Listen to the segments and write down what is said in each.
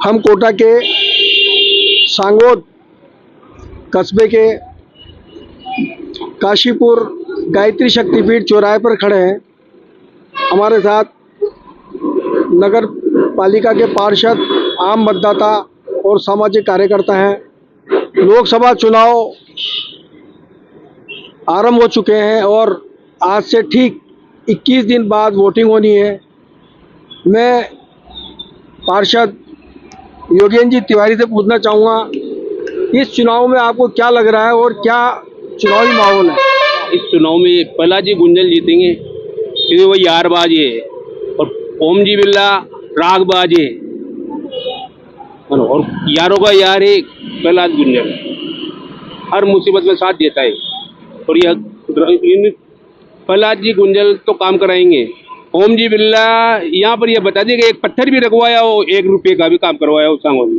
हम कोटा के सांगोद कस्बे के काशीपुर गायत्री शक्तिपीठ चौराहे पर खड़े हैं। हमारे साथ नगर पालिका के पार्षद, आम मतदाता और सामाजिक कार्यकर्ता हैं। लोकसभा चुनाव आरंभ हो चुके हैं और आज से ठीक 21 दिन बाद वोटिंग होनी है। मैं पार्षद योगेंद्र जी तिवारी से पूछना चाहूँगा, इस चुनाव में आपको क्या लग रहा है और क्या चुनावी माहौल है? इस चुनाव में प्रहलाद गुंजल जीतेंगे क्योंकि वो यारबाज है और ओम जी बिरला रागबाज है और यारों का यार है प्रहलाद गुंजल, हर मुसीबत में साथ देता है। और यह प्रहलाद जी गुंजल तो काम कराएंगे। ओम जी बिरला यहाँ पर यह बता देगा, एक पत्थर भी रखवाया हो, 1 रुपये का भी काम करवाया हो सांगोद में।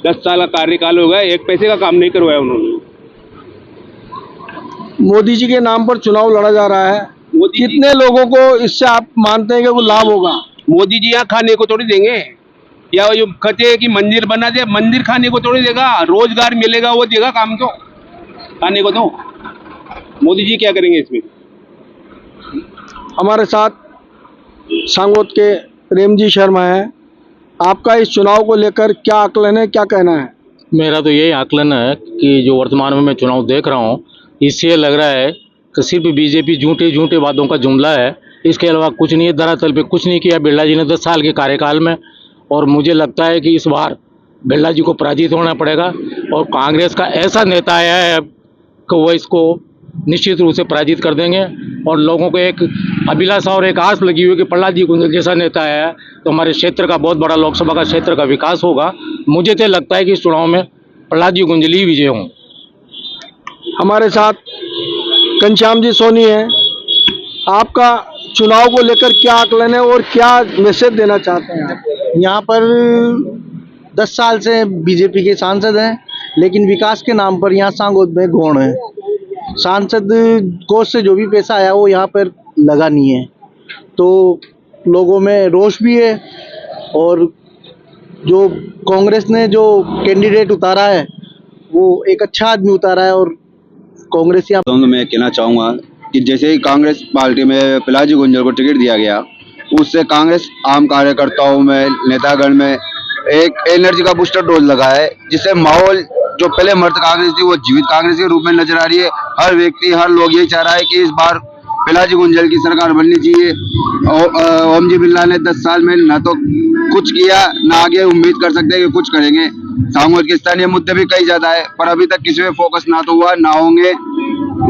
10 साल का कार्यकाल हो गया, 1 पैसे का काम नहीं करवाया उन्होंने। मोदी जी के नाम पर चुनाव लड़ा जा रहा है, कितने लोगों को इससे आप मानते हैं कि वो लाभ होगा? मोदी जी यहाँ खाने को थोड़ी देंगे, या जो कहते हैं कि मंदिर बना दे, मंदिर खाने को थोड़ी देगा। रोजगार मिलेगा वो देगा, काम को खाने को तो मोदी जी क्या करेंगे इसमें? हमारे साथ सांगोद के प्रेम जी शर्मा हैं। आपका इस चुनाव को लेकर क्या आकलन है, क्या कहना है? मेरा तो यही आकलन है कि जो वर्तमान में मैं चुनाव देख रहा हूँ, इससे लग रहा है कि सिर्फ बीजेपी झूठे वादों का जुमला है, इसके अलावा कुछ नहीं है। धरातल पे कुछ नहीं किया बिरला जी ने 10 साल के कार्यकाल में। और मुझे लगता है कि इस बार बिरला जी को पराजित होना पड़ेगा और कांग्रेस का ऐसा नेता आया है कि वो इसको निश्चित रूप से पराजित कर देंगे। और लोगों को एक अभिलाषा और एक आस लगी हुई कि प्रहलाद जी गुंजल जैसा नेता आया है तो हमारे क्षेत्र का बहुत बड़ा लोकसभा का क्षेत्र का विकास होगा। मुझे तो लगता है कि इस चुनाव में प्रहलाद जी गुंजल ही विजय हों। हमारे साथ घनश्याम जी सोनी हैं। आपका चुनाव को लेकर क्या आकलन है और क्या मैसेज देना चाहते हैं? यहाँ पर 10 साल से बीजेपी के सांसद हैं, लेकिन विकास के नाम पर यहाँ सांगोद में गौण है। सांसद कोष से जो भी पैसा आया वो यहाँ पर लगा नहीं है, तो लोगों में रोष भी है। और जो कांग्रेस ने जो कैंडिडेट उतारा है वो एक अच्छा आदमी उतारा है। और कांग्रेस यहाँ तो मैं कहना चाहूँगा कि जैसे ही कांग्रेस पार्टी में प्रहलाद जी गुंजल को टिकट दिया गया, उससे कांग्रेस आम कार्यकर्ताओं में, नेतागण में एक एनर्जी का बूस्टर डोज लगा है, जिससे माहौल जो पहले मर्द कांग्रेस थी वो जीवित कांग्रेस के रूप में नजर आ रही है। हर व्यक्ति, हर लोग यही चाह रहा है कि इस बार प्रहलाद जी गुंजल की सरकार बननी चाहिए। ओम जी बिरला ने 10 साल में ना तो कुछ किया, ना आगे उम्मीद कर सकते हैं कि कुछ करेंगे। सांगोद के स्थानीय मुद्दे भी कई ज्यादा है, पर अभी तक किसी में फोकस ना तो हुआ, ना होंगे।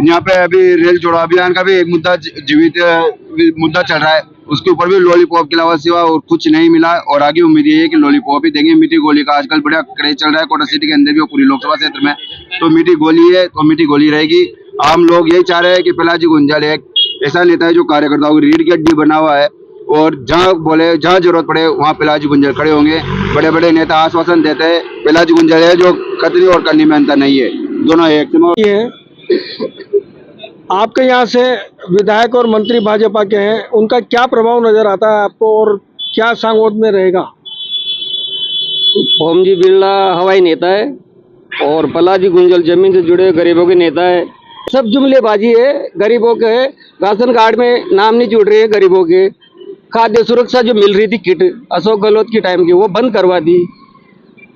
यहाँ पे अभी रेल जोड़ो अभियान का भी एक मुद्दा जीवित मुद्दा चल रहा है, उसके ऊपर भी लॉलीपॉप के अलावा सिवा और कुछ नहीं मिला। और आगे उम्मीद ये है कि लॉलीपॉप ही देंगे। मीठी गोली का आजकल बड़ा क्रेज चल रहा है कोटा सिटी के अंदर भी और पूरी लोकसभा क्षेत्र में, तो मीठी गोली है तो मीठी गोली रहेगी। आम लोग यही चाह रहे हैं कि प्रहलाद जी गुंजल एक ऐसा नेता है जो कार्यकर्ताओं की रीढ़ की हड्डी बना हुआ है, और जहाँ जरूरत पड़े वहाँ प्रहलाद जी गुंजल खड़े होंगे। बड़े बड़े नेता आश्वासन देते हैं, प्रहलाद जी गुंजल है जो खतरी और करनी में अंतर नहीं है, दोनों एक। आपके यहाँ से विधायक और मंत्री भाजपा के हैं, उनका क्या प्रभाव नजर आता है आपको और क्या सांगोद में रहेगा? ओम जी बिरला हवाई नेता है और प्रहलाद जी गुंजल जमीन से जुड़े गरीबों के नेता है। सब जुमलेबाजी है, गरीबों के राशन कार्ड में नाम नहीं जुड़ रहे हैं गरीबों के। खाद्य सुरक्षा जो मिल रही थी किट अशोक गहलोत की टाइम की, वो बंद करवा दी।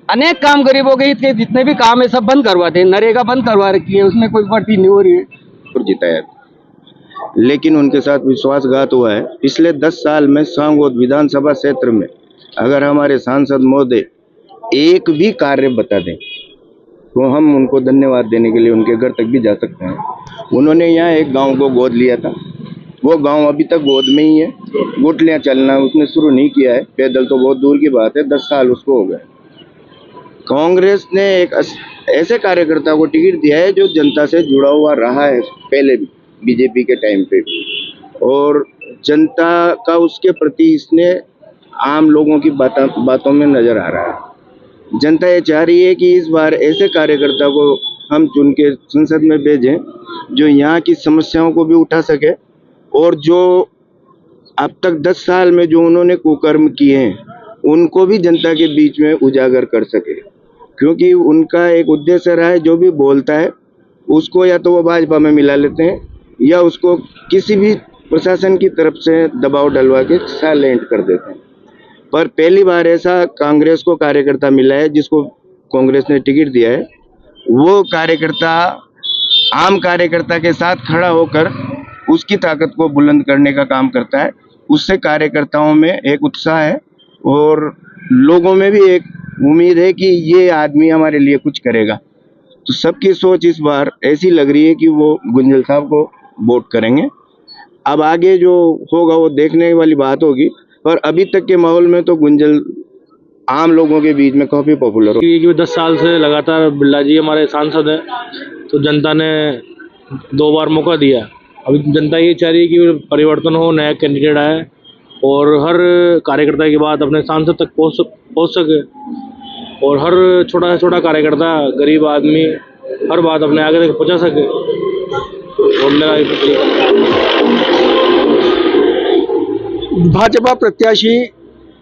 अनेक काम गरीबों के हित के जितने भी काम है सब बंद करवा दे। नरेगा बंद करवा रखी है, उसमें कोई भर्ती नहीं हो रही है। जीता है, लेकिन उनके साथ विश्वासघात हुआ है। पिछले 10 साल में सांगोद विधानसभा क्षेत्र में अगर हमारे सांसद महोदय एक भी कार्य बता दें तो हम उनको धन्यवाद देने के लिए उनके घर तक भी जा सकते हैं। उन्होंने यहाँ एक गांव को गोद लिया था, वो गांव अभी तक गोद में ही है। गुटलियाँ चलना उसने शुरू नहीं किया है, पैदल तो बहुत दूर की बात है, 10 साल उसको हो गए। कांग्रेस ने एक ऐसे कार्यकर्ता को टिकट दिया है जो जनता से जुड़ा हुआ रहा है, पहले भी बीजेपी के टाइम पे भी, और जनता का उसके प्रति इसने आम लोगों की बातों में नजर आ रहा है। जनता ये चाह रही है कि इस बार ऐसे कार्यकर्ता को हम चुन के संसद में भेजें जो यहाँ की समस्याओं को भी उठा सके, और जो अब तक 10 साल में जो उन्होंने कुकर्म किए हैं उनको भी जनता के बीच में उजागर कर सके, क्योंकि उनका एक उद्देश्य रहा है जो भी बोलता है उसको या तो वो भाजपा में मिला लेते हैं या उसको किसी भी प्रशासन की तरफ से दबाव डलवा के साइलेंट कर देते हैं। पर पहली बार ऐसा कांग्रेस को कार्यकर्ता मिला है जिसको कांग्रेस ने टिकट दिया है। वो कार्यकर्ता आम कार्यकर्ता के साथ खड़ा होकर उसकी ताकत को बुलंद करने का काम करता है। उससे कार्यकर्ताओं में एक उत्साह है और लोगों में भी एक उम्मीद है कि ये आदमी हमारे लिए कुछ करेगा। तो सबकी सोच इस बार ऐसी लग रही है कि वो गुंजल साहब को वोट करेंगे। अब आगे जो होगा वो देखने वाली बात होगी, पर अभी तक के माहौल में तो गुंजल आम लोगों के बीच में काफ़ी पॉपुलर हो। कि 10 साल से लगातार बिरला जी हमारे सांसद हैं, तो जनता ने 2 बार मौका दिया। अभी जनता ये चाह रही है कि परिवर्तन हो, नया कैंडिडेट आए और हर कार्यकर्ता की बात अपने सांसद तक पहुँच सके और हर छोटा से छोटा कार्यकर्ता, गरीब आदमी हर बात अपने आगे तक पहुँचा सके। और मेरा भाजपा प्रत्याशी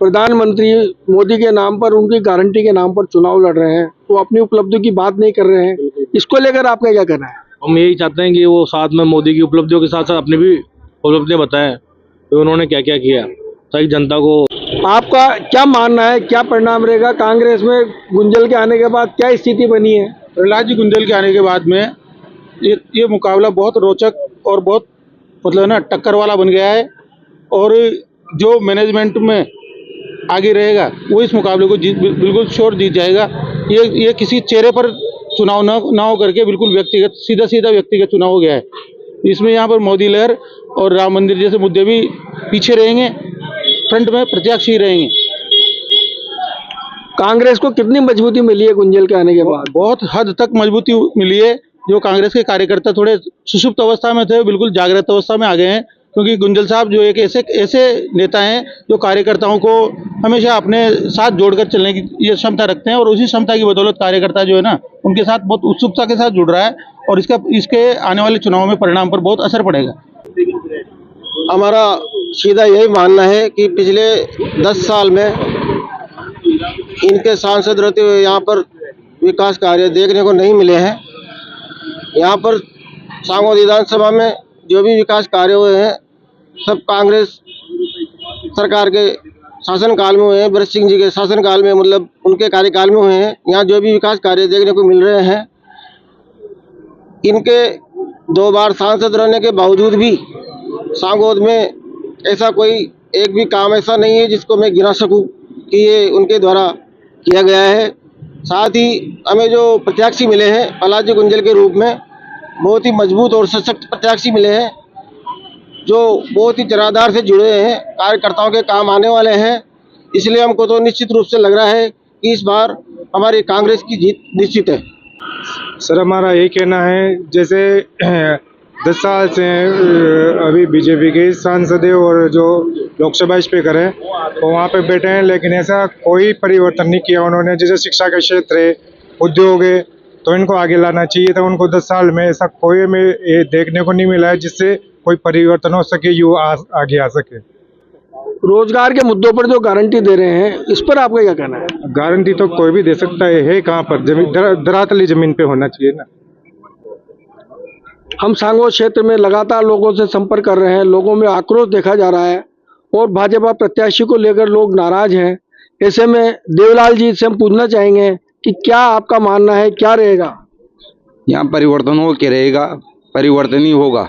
प्रधानमंत्री मोदी के नाम पर, उनकी गारंटी के नाम पर चुनाव लड़ रहे हैं, तो अपनी उपलब्धि की बात नहीं कर रहे हैं। इसको लेकर आपका क्या कहना है? हम यही चाहते हैं कि वो साथ में मोदी की उपलब्धियों के साथ साथ अपनी भी उपलब्धियां बताएं कि उन्होंने क्या क्या किया, ताकि जनता को। आपका क्या मानना है, क्या परिणाम रहेगा? कांग्रेस में गुंजल के आने के बाद क्या स्थिति बनी है? प्रहलाद जी गुंजल के आने के बाद में ये मुकाबला बहुत रोचक और बहुत मतलब ना टक्कर वाला बन गया है और जो मैनेजमेंट में आगे रहेगा वो इस मुकाबले को बिल्कुल श्योर जीत जाएगा। ये किसी चेहरे पर चुनाव ना हो करके बिल्कुल व्यक्तिगत सीधा व्यक्तिगत चुनाव हो गया है। इसमें यहाँ पर मोदी लहर और राम मंदिर जैसे मुद्दे भी पीछे रहेंगे, फ्रंट में प्रत्याशी रहेंगे। कांग्रेस को कितनी मजबूती मिली है गुंजल के आने के बाद? बहुत हद तक मजबूती मिली है। जो कांग्रेस के कार्यकर्ता थोड़े सुषुप्त अवस्था में थे, बिल्कुल जागृत अवस्था में आ गए हैं, क्योंकि गुंजल साहब जो एक ऐसे नेता हैं जो कार्यकर्ताओं को हमेशा अपने साथ जोड़कर चलने की ये क्षमता रखते हैं और उसी क्षमता की बदौलत कार्यकर्ता जो है ना उनके साथ बहुत उत्सुकता के साथ जुड़ रहा है और इसके आने वाले चुनाव में परिणाम पर बहुत असर पड़ेगा। हमारा सीधा यही मानना है कि पिछले 10 साल में इनके सांसद रहते हुए यहाँ पर विकास कार्य देखने को नहीं मिले हैं। यहाँ पर सांगोद विधानसभा में जो भी विकास कार्य हुए हैं सब कांग्रेस सरकार के शासनकाल में हुए हैं, भरत सिंह जी के शासनकाल में, मतलब उनके कार्यकाल में हुए हैं। यहाँ जो भी विकास कार्य देखने को मिल रहे हैं, इनके 2 बार सांसद रहने के बावजूद भी सांगोद में ऐसा कोई एक भी काम ऐसा नहीं है जिसको मैं गिना सकूं कि ये उनके द्वारा किया गया है। साथ ही हमें जो प्रत्याशी मिले हैं प्रहलाद जी गुंजल के रूप में, बहुत ही मजबूत और सशक्त प्रत्याशी मिले हैं जो बहुत ही जनाधार से जुड़े हैं, कार्यकर्ताओं के काम आने वाले हैं। इसलिए हमको तो निश्चित रूप से लग रहा है कि इस बार हमारी कांग्रेस की जीत निश्चित है। सर हमारा यही कहना है, जैसे 10 साल से अभी बीजेपी के सांसद है और जो लोकसभा स्पीकर है वो वहाँ पे बैठे हैं, लेकिन ऐसा कोई परिवर्तन नहीं किया उन्होंने। जैसे शिक्षा का क्षेत्र है, उद्योग है, तो इनको आगे लाना चाहिए था। उनको 10 साल में ऐसा कोई में ये देखने को नहीं मिला है जिससे कोई परिवर्तन हो सके, युवा आगे आ सके। रोजगार के मुद्दों पर जो गारंटी दे रहे हैं, इस पर आपका क्या कहना है? गारंटी तो कोई भी दे सकता है कहाँ पर? जमीन धरातली जमीन पे होना चाहिए ना। हम सांगोद क्षेत्र में लगातार लोगों से संपर्क कर रहे हैं, लोगों में आक्रोश देखा जा रहा है और भाजपा प्रत्याशी को लेकर लोग नाराज हैं। ऐसे में देवलाल जी से हम पूछना चाहेंगे कि क्या आपका मानना है, क्या रहेगा? यहाँ परिवर्तन हो के रहेगा, परिवर्तन ही होगा।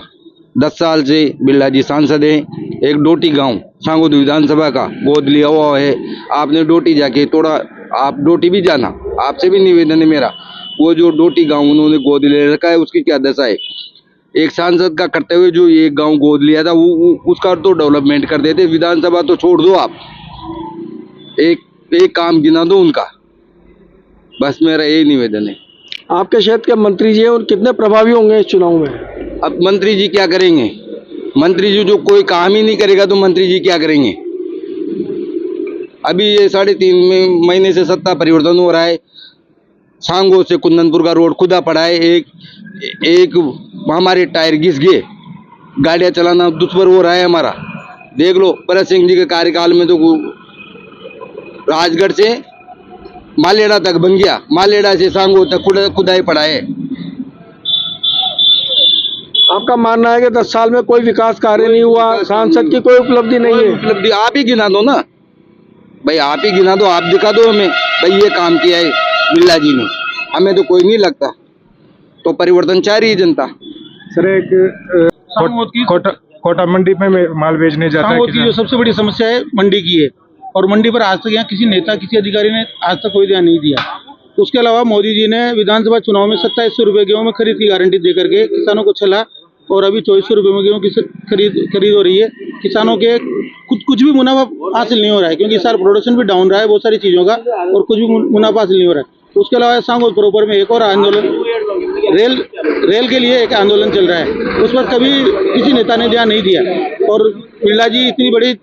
10 साल से बिरला जी सांसद हैं। एक डोटी गांव सांगोद विधानसभा का गोद लिया हुआ है। आपने डोटी जाके थोड़ा, आप डोटी भी जाना, आपसे भी निवेदन है मेरा। वो जो डोटी गांव उन्होंने गोद ले रखा है उसकी क्या दशा है? एक सांसद का करते हुए जो ये गांव गोद लिया था वो उसका तो डेवलपमेंट कर देते। विधानसभा तो छोड़ दो, आप एक काम गिना दो उनका, बस मेरा यही निवेदन है। आपके क्षेत्र के मंत्री जी हैं और कितने प्रभावी होंगे इस चुनाव में? अब मंत्री जी क्या करेंगे? मंत्री जी जो कोई काम ही नहीं करेगा तो मंत्री जी क्या करेंगे? अभी ये 3.5 महीने से सत्ता परिवर्तन हो रहा है। सांगोद से कुंदनपुर का रोड खुदा पड़ा है। एक हमारे टायर घिस गए, गाड़ियाँ चलाना दुष्कर हो रहा है हमारा। देख लो भरत सिंह जी के कार्यकाल में तो राजगढ़ से मालेड़ा तक बन गया, मालेड़ा से सांगो तक खुदाई पड़ा है। आपका मानना है कि 10 साल में कोई विकास कार्य नहीं हुआ, सांसद की कोई उपलब्धि नहीं है? उपलब्धि आप ही गिना दो ना भाई, आप ही गिना दो, आप दिखा दो हमें भाई ये काम किया है बिरला जी ने, हमें तो कोई नहीं लगता। तो परिवर्तन चाह रही है जनता। सर एक कोटा मंडी में माल बेचने जाता है सांगोद की जो सबसे बड़ी समस्या है मंडी की है, और मंडी पर आज तक यहाँ किसी नेता किसी अधिकारी ने आज तक कोई ध्यान नहीं दिया। उसके अलावा मोदी जी ने विधानसभा चुनाव में 2700 रुपये गेहूँ में खरीद की गारंटी दे करके किसानों को छला, और अभी 2400 रुपये में गेहूँ की खरीद हो रही है। किसानों के कुछ भी मुनाफा हासिल नहीं हो रहा है, क्योंकि इस साल प्रोडक्शन भी डाउन रहा है बहुत सारी चीज़ों का, और कुछ भी मुनाफा हासिल नहीं हो रहा है। उसके अलावा सांगोद प्रॉपर में एक और आंदोलन, रेल के लिए एक आंदोलन चल रहा है, उस पर कभी किसी नेता ने ध्यान नहीं दिया। और बिरला जी इतनी बड़ी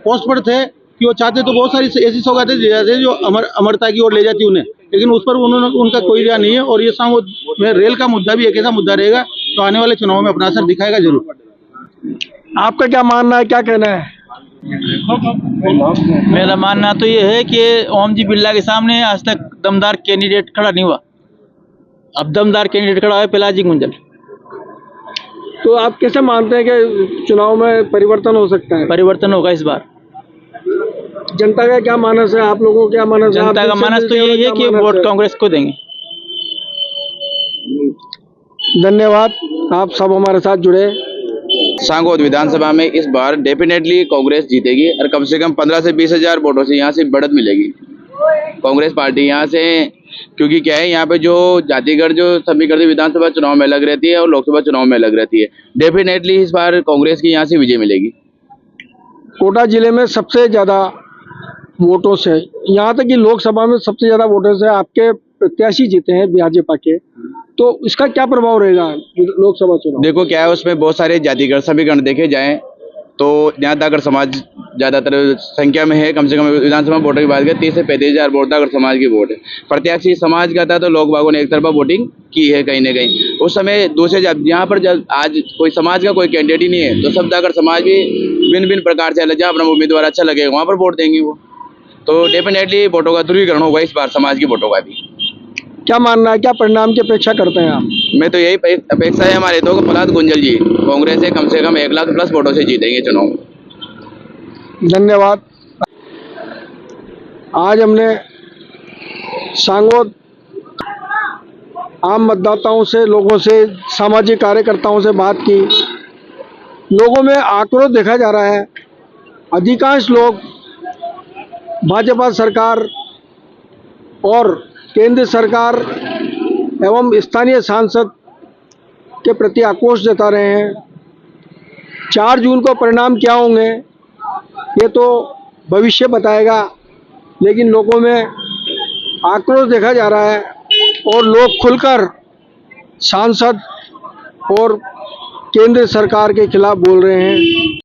पोस्ट पर थे कि वो चाहते तो बहुत सारी ऐसी सौगातें दे जाते जो अमरता की ओर ले जाती उन्हें, लेकिन उस पर उनका कोई ध्यान नहीं है। और ये सांगोद में रेल का मुद्दा भी एक ऐसा मुद्दा रहेगा तो आने वाले चुनाव में अपना असर दिखाएगा जरूर। आपका क्या मानना है, क्या कहना है? मेरा मानना तो ये है कि ओम जी बिरला के सामने आज तक दमदार कैंडिडेट खड़ा नहीं हुआ। अब दमदार कैंडिडेट खड़ा है पिलाजी गुंजल। तो आप कैसे मानते हैं कि चुनाव में परिवर्तन हो सकता है? परिवर्तन होगा इस बार। जनता का क्या मानस है, आप लोगों का क्या मानस है? जनता का मानस तो यही है कि वोट कांग्रेस को देंगे। धन्यवाद, आप सब हमारे साथ जुड़े। सांगोद विधानसभा में इस बार डेफिनेटली कांग्रेस जीतेगी, और कम से कम 15 से 20 हजार वोटों से यहाँ से बढ़त मिलेगी कांग्रेस पार्टी यहाँ से। क्योंकि क्या है, यहाँ पे जो जातिगढ़ जो समीकरण विधानसभा चुनाव में अलग रहती है और लोकसभा चुनाव में अलग रहती है, डेफिनेटली इस बार कांग्रेस की यहाँ से विजय मिलेगी। कोटा जिले में सबसे ज्यादा वोटों से, यहाँ तक कि लोकसभा में सबसे ज्यादा वोटों से आपके प्रत्याशी जीते हैं भाजपा के, तो इसका क्या प्रभाव रहेगा लोकसभा चुनाव? देखो क्या है, उसमें बहुत सारे जातिगढ़ समीकरण देखे जाएं तो यहाँ दागर समाज ज्यादातर संख्या में है। कम से कम विधानसभा वोटों की बात करें 30 से 35 हजार वोट दागर समाज की वोट है। प्रत्याशी समाज का था तो लोग बागों ने एक तरफा वोटिंग की है कहीं ना कहीं। उस समय दूसरे यहाँ पर जब आज कोई समाज का कोई कैंडिडेट ही नहीं है तो सब दागर समाज भी भिन्न भिन्न प्रकार से जहाँ अपना उम्मीदवार अच्छा लगेगा वहाँ पर वोट देंगे वो। तो डेफिनेटली वोटों का ध्रुवीकरण होगा इस बार समाज की वोटों का भी। क्या मानना है, क्या परिणाम की अपेक्षा करते हैं आप? मैं तो यही अपेक्षा है हमारे तो प्रहलाद गुंजल जी कांग्रेस से कम 1 लाख प्लस वोटों से जीतेंगे चुनाव। धन्यवाद। आज हमने सांगोद आम मतदाताओं से, लोगों से, सामाजिक कार्यकर्ताओं से बात की। लोगों में आक्रोश देखा जा रहा है। अधिकांश लोग भाजपा सरकार और केंद्र सरकार एवं स्थानीय सांसद के प्रति आक्रोश जता रहे हैं। 4 जून को परिणाम क्या होंगे ये तो भविष्य बताएगा, लेकिन लोगों में आक्रोश देखा जा रहा है और लोग खुलकर सांसद और केंद्र सरकार के खिलाफ बोल रहे हैं।